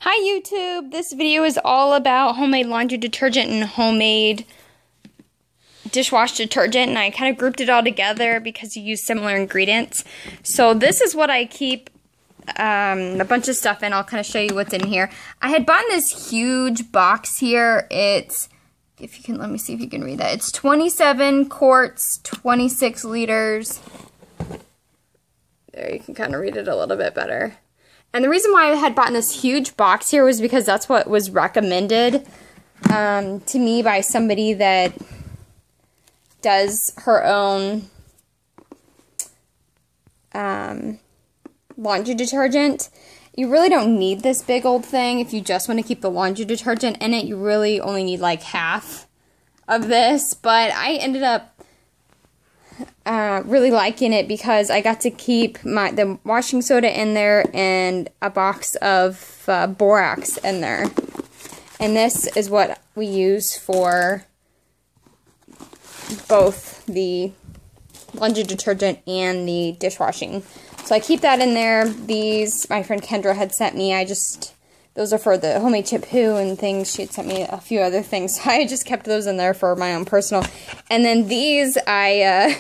Hi YouTube! This video is all about homemade laundry detergent and homemade dishwasher detergent, and I kind of grouped it all together because you use similar ingredients. So this is what I keep a bunch of stuff in. I'll kind of show you what's in here. I had bought this huge box here. It's, if you can, let me see if you can read that. It's 27 quarts, 26 liters. There, you can kind of read it a little bit better. And the reason why I had bought this huge box here was because that's what was recommended to me by somebody that does her own laundry detergent. You really don't need this big old thing. If you just want to keep the laundry detergent in it, you really only need like half of this. But I ended up really liking it because I got to keep the washing soda in there and a box of borax in there. And this is what we use for both the laundry detergent and the dishwashing. So I keep that in there. These, my friend Kendra had sent me. Those are for the homemade chip hoo and things. She had sent me a few other things. So I just kept those in there for my own personal. And then these, I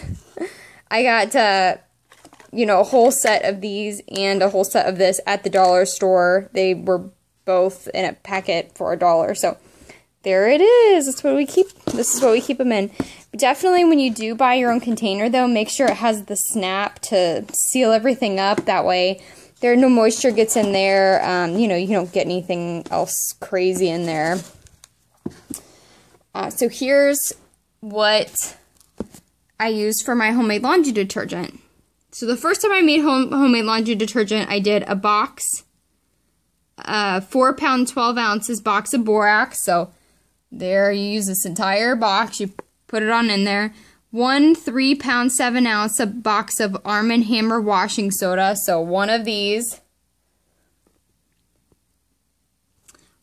got, you know, a whole set of these and a whole set of this at the dollar store. They were both in a packet for $1. So there it is. That's what we keep. This is what we keep them in. But definitely when you do buy your own container, though, make sure it has the snap to seal everything up. That way no moisture gets in there. You know, you don't get anything else crazy in there. So here's what I used for my homemade laundry detergent. So the first time I made homemade laundry detergent, I did a box, 4 pound, 12 ounces box of borax. So there, you use this entire box, you put it on in there. 1 3 pound, 7 ounce box of Arm & Hammer washing soda. So one of these.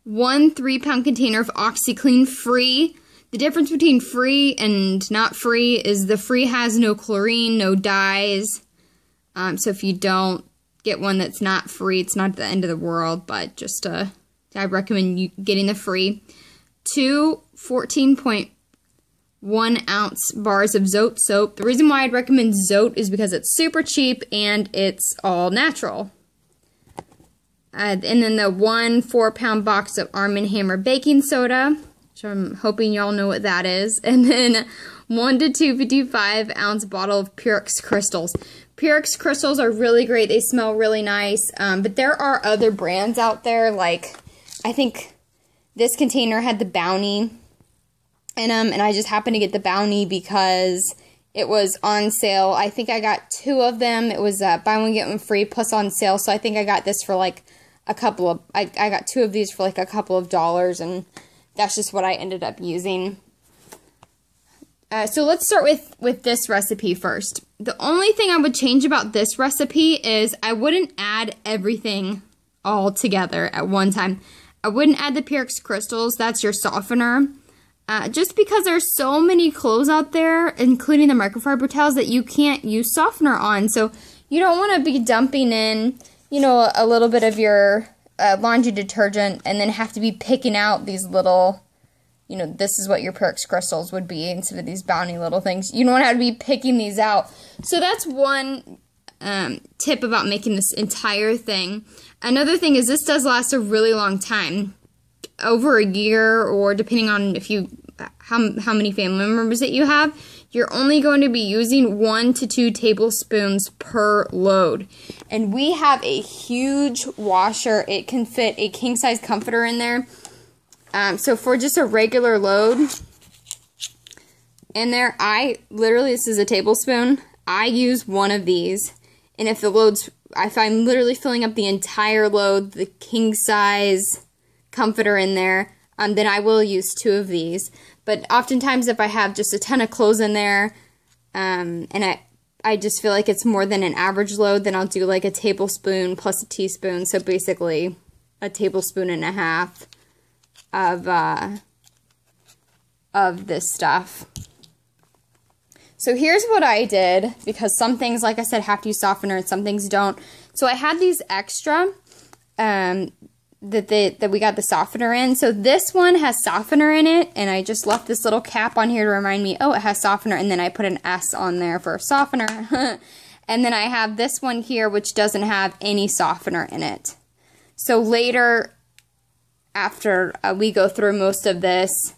1 3 pound container of oxyclean free. The difference between free and not free is the free has no chlorine, no dyes. So if you don't get one that's not free, it's not the end of the world, but just I recommend you getting the free. 2 14.1 ounce bars of Zote soap. The reason why I'd recommend Zote is because it's super cheap and it's all natural. And then the 1 4 pound box of Arm & Hammer baking soda, which I'm hoping y'all know what that is. And then 1 to 2 55 ounce bottle of Purex crystals. Purex crystals are really great. They smell really nice. But there are other brands out there. Like, I think this container had the Bounty in them. And I just happened to get the Bounty because it was on sale. I think I got 2 of them. It was buy one, get one free plus on sale. So I think I got this for like a couple of, I got 2 of these for like a couple of dollars. And that's just what I ended up using. So let's start with this recipe first. The only thing I would change about this recipe is I wouldn't add everything all together at one time. I wouldn't add the Purex crystals. That's your softener. Just because there's so many clothes out there, including the microfiber towels, that you can't use softener on. So you don't want to be dumping in, you know, a little bit of your laundry detergent and then have to be picking out these little, you know, this is what your Purex crystals would be instead of these Bounty little things. You don't have to be picking these out. So that's one tip about making this entire thing. Another thing is this does last a really long time. Over a year, or depending on if you how many family members that you have, you're only going to be using 1 to 2 tablespoons per load. And we have a huge washer. It can fit a king-size comforter in there. So for just a regular load in there, this is a tablespoon. I use 1 of these. And if I'm literally filling up the entire load, the king-size comforter in there, then I will use 2 of these. But oftentimes if I have just a ton of clothes in there, and I just feel like it's more than an average load, then I'll do like a tablespoon plus a teaspoon. So basically a tablespoon and a half of this stuff. So here's what I did, because some things, like I said, have to use softener and some things don't. So I had these extra. that we got the softener in. So this one has softener in it, and I just left this little cap on here to remind me, oh, it has softener, and then I put an S on there for softener. And then I have this one here, which doesn't have any softener in it. So later, after we go through most of this,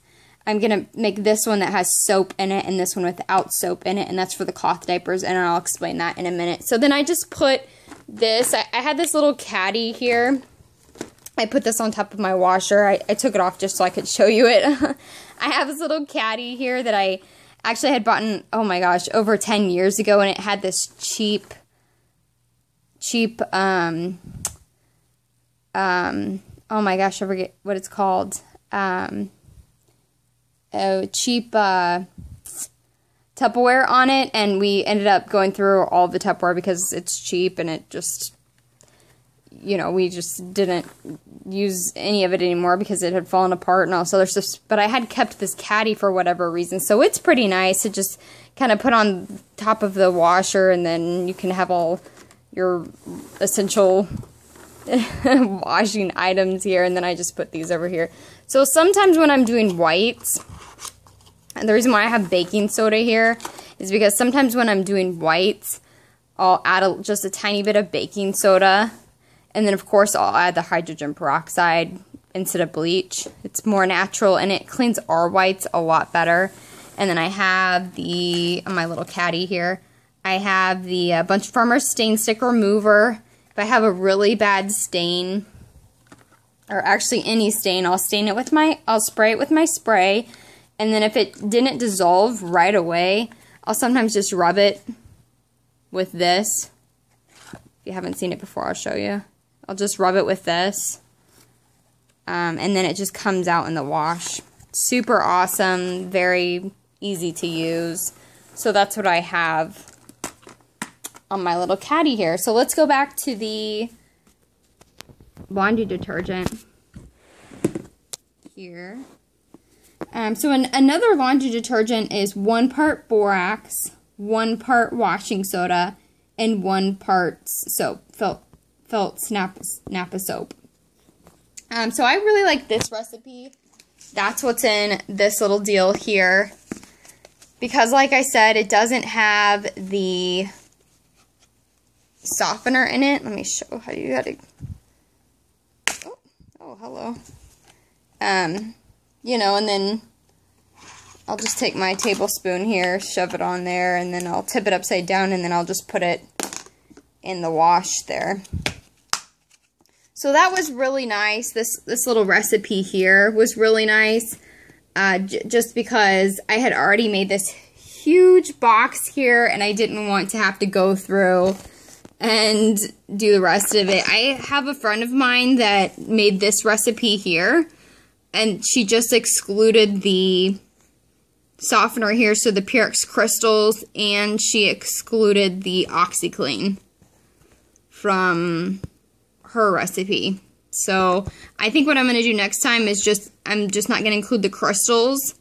I'm going to make this one that has soap in it and this one without soap in it, and that's for the cloth diapers, and I'll explain that in a minute. So then I just put this, I had this little caddy here. I put this on top of my washer. I took it off just so I could show you it. I have this little caddy here that I actually had bought, oh my gosh, over 10 years ago, and it had this cheap, oh my gosh, I forget what it's called. Cheap Tupperware on it, and we ended up going through all the Tupperware because it's cheap, and it just, you know, we just didn't use any of it anymore because it had fallen apart and all this other stuff. But I had kept this caddy for whatever reason, so it's pretty nice to just kind of put on top of the washer, and then you can have all your essential washing items here, and then I just put these over here. So sometimes when I'm doing whites, and the reason why I have baking soda here is because sometimes when I'm doing whites, I'll add just a tiny bit of baking soda, and then of course I'll add the hydrogen peroxide instead of bleach. It's more natural, and it cleans our whites a lot better. And then I have on my little caddy here, I have the Bunch of Farmers stain stick remover. If I have a really bad stain, or actually any stain, I'll spray it with my spray, and then if it didn't dissolve right away, I'll sometimes just rub it with this. If you haven't seen it before, I'll show you. I'll just rub it with this, and then it just comes out in the wash. Super awesome, very easy to use. So that's what I have on my little caddy here. So let's go back to the laundry detergent here. So another laundry detergent is 1 part borax, 1 part washing soda, and 1 part soap, felt Napa soap. So I really like this recipe. That's what's in this little deal here. Because like I said, it doesn't have the softener in it. Let me show how you gotta, oh hello. You know, and then I'll just take my tablespoon here, shove it on there, and then I'll tip it upside down, and then I'll just put it in the wash there. So that was really nice. This little recipe here was really nice, just because I had already made this huge box here, and I didn't want to have to go through and do the rest of it. I have a friend of mine that made this recipe here, and she just excluded the softener here, so the Pyrex crystals, and she excluded the OxyClean from her recipe. So I think what I'm going to do next time is I'm just not going to include the crystals,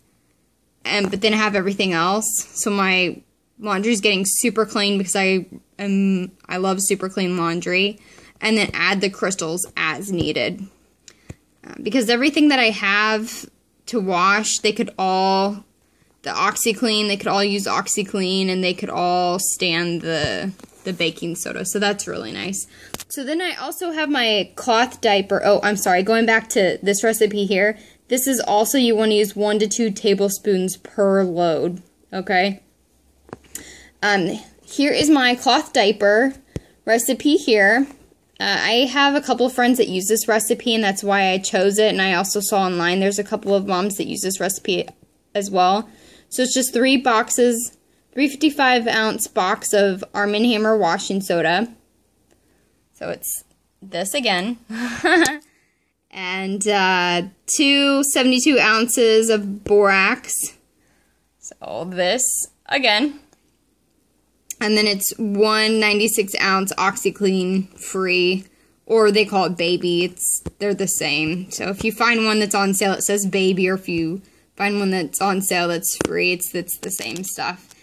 but then have everything else. So my laundry is getting super clean because I love super clean laundry, and then add the crystals as needed. Because everything that I have to wash, they could all use OxyClean, and they could all stand the baking soda. So that's really nice. So then I also have my cloth diaper. Oh, I'm sorry. Going back to this recipe here. This is also, you want to use 1 to 2 tablespoons per load. Okay. Here is my cloth diaper recipe here. I have a couple of friends that use this recipe, and that's why I chose it. And I also saw online there's a couple of moms that use this recipe as well. So it's just 3 boxes, 355-ounce box of Arm & Hammer washing soda. So it's this again. And 2 72 ounces of borax. So this again. And then it's 1 96-ounce OxyClean free, or they call it baby. They're the same. So if you find one that's on sale, it says baby, or if you find one that's on sale that's free, it's the same stuff.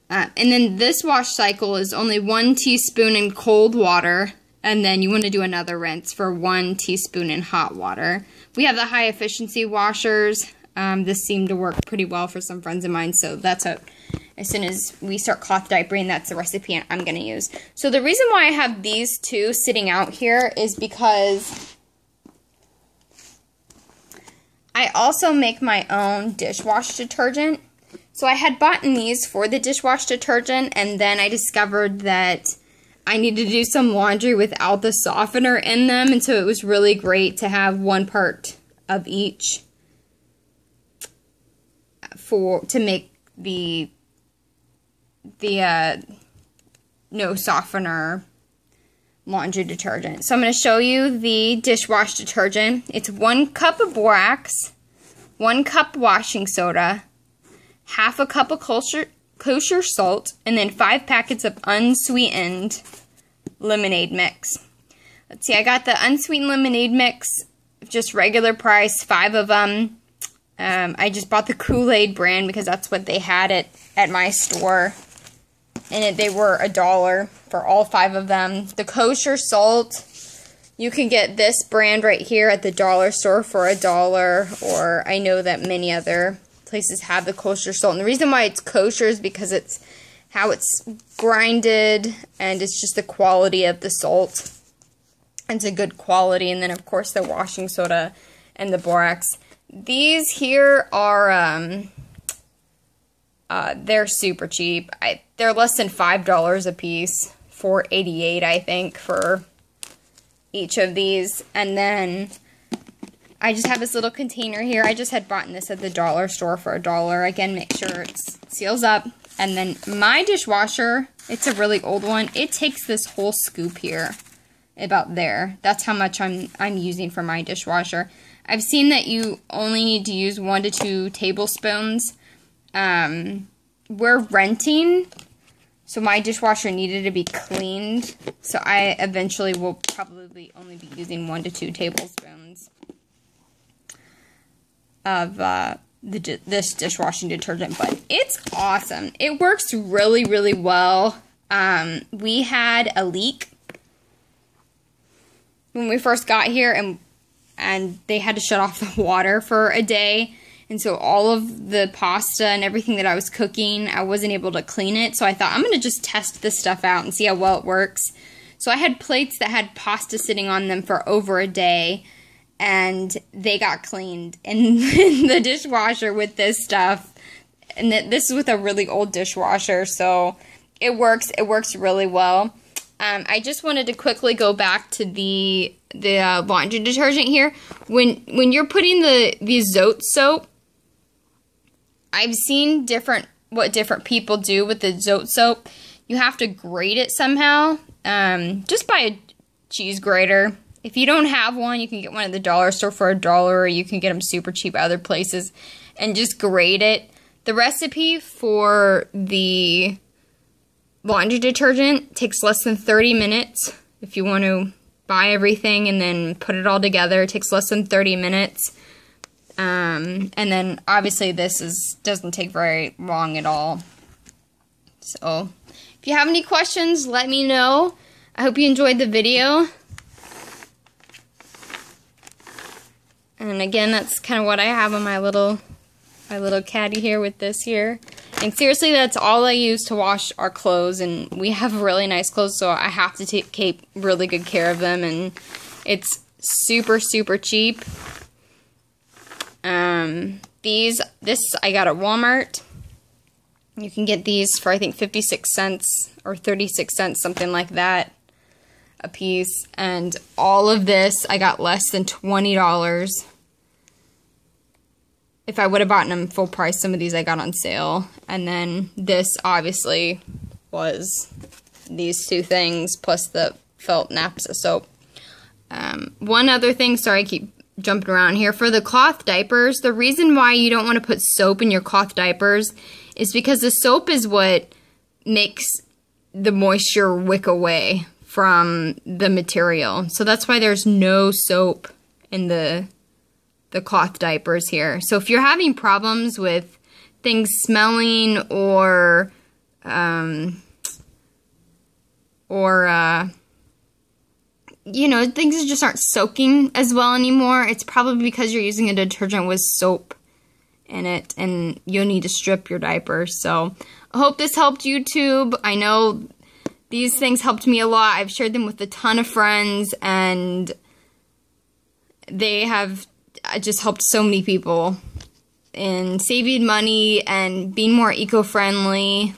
And then this wash cycle is only 1 teaspoon in cold water, And then you want to do another rinse for 1 teaspoon in hot water. We have the high efficiency washers. This seemed to work pretty well for some friends of mine, so that's as soon as we start cloth diapering, that's the recipe I'm going to use. So the reason why I have these two sitting out here is because I also make my own dishwash detergent. So I had bought these for the dishwash detergent, and then I discovered that I needed to do some laundry without the softener in them, and so it was really great to have 1 part of each to make the no softener laundry detergent. So I'm going to show you the dishwash detergent. It's 1 cup of borax, 1 cup washing soda, half a cup of kosher salt, and then 5 packets of unsweetened lemonade mix. Let's see, I got the unsweetened lemonade mix, just regular price, 5 of them. I just bought the Kool-Aid brand because that's what they had at my store. And they were $1 for all 5 of them. The kosher salt, you can get this brand right here at the dollar store for $1, or I know that many other places have the kosher salt. And the reason why it's kosher is because it's how it's grinded, and it's just the quality of the salt. It's a good quality. And then, of course, the washing soda and the borax. These here are, they're super cheap. They're less than $5 a piece, $4.88 I think for each of these. And then I just have this little container here. I just had bought this at the dollar store for $1. Again, make sure it seals up. And then my dishwasher, it's a really old one. It takes this whole scoop here, about there. That's how much I'm using for my dishwasher. I've seen that you only need to use 1 to 2 tablespoons. We're renting, so my dishwasher needed to be cleaned. So I eventually will probably only be using 1 to 2 tablespoons of this dishwashing detergent. But it's awesome. It works really, really well. We had a leak when we first got here, and they had to shut off the water for a day. And so all of the pasta and everything that I was cooking, I wasn't able to clean it. So I thought, I'm going to just test this stuff out and see how well it works. So I had plates that had pasta sitting on them for over a day, and they got cleaned in the dishwasher with this stuff. And this is with a really old dishwasher, so it works. It works really well. I just wanted to quickly go back to the laundry detergent here. When you're putting the Zote soap, I've seen what different people do with the Zote soap. You have to grate it somehow, just by a cheese grater. If you don't have one, you can get one at the dollar store for $1, or you can get them super cheap at other places, and just grate it. The recipe for the laundry detergent takes less than 30 minutes. If you want to buy everything and then put it all together, it takes less than 30 minutes. And then obviously this doesn't take very long at all. So if you have any questions, let me know. I hope you enjoyed the video. And again, that's kind of what I have on my little caddy here with this here. And seriously, that's all I use to wash our clothes, and we have really nice clothes, so I have to take really good care of them, and it's super, super cheap. This I got at Walmart. You can get these for, I think, 56 cents or 36 cents, something like that, a piece. And all of this, I got less than $20. If I would have bought them full price, some of these I got on sale. And then this, obviously, was these 2 things, plus the felt napsa soap. One other thing, sorry I keep jumping around here. For the cloth diapers, the reason why you don't want to put soap in your cloth diapers is because the soap is what makes the moisture wick away from the material. So that's why there's no soap in the cloth diapers here. So if you're having problems with things smelling or you know, things just aren't soaking as well anymore. It's probably because you're using a detergent with soap in it, and you'll need to strip your diaper. So I hope this helped YouTube. I know these things helped me a lot. I've shared them with a ton of friends, and they have just helped so many people in saving money and being more eco-friendly.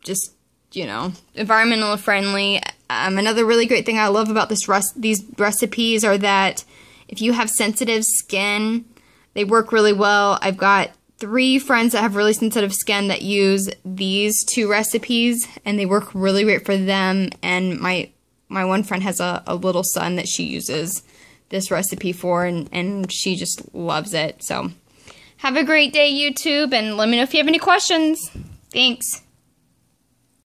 Just, you know, environmental friendly. Another really great thing I love about these recipes are that if you have sensitive skin, they work really well. I've got 3 friends that have really sensitive skin that use these 2 recipes, and they work really great for them. And my one friend has a little son that she uses this recipe for, and she just loves it. So have a great day, YouTube, and let me know if you have any questions. Thanks.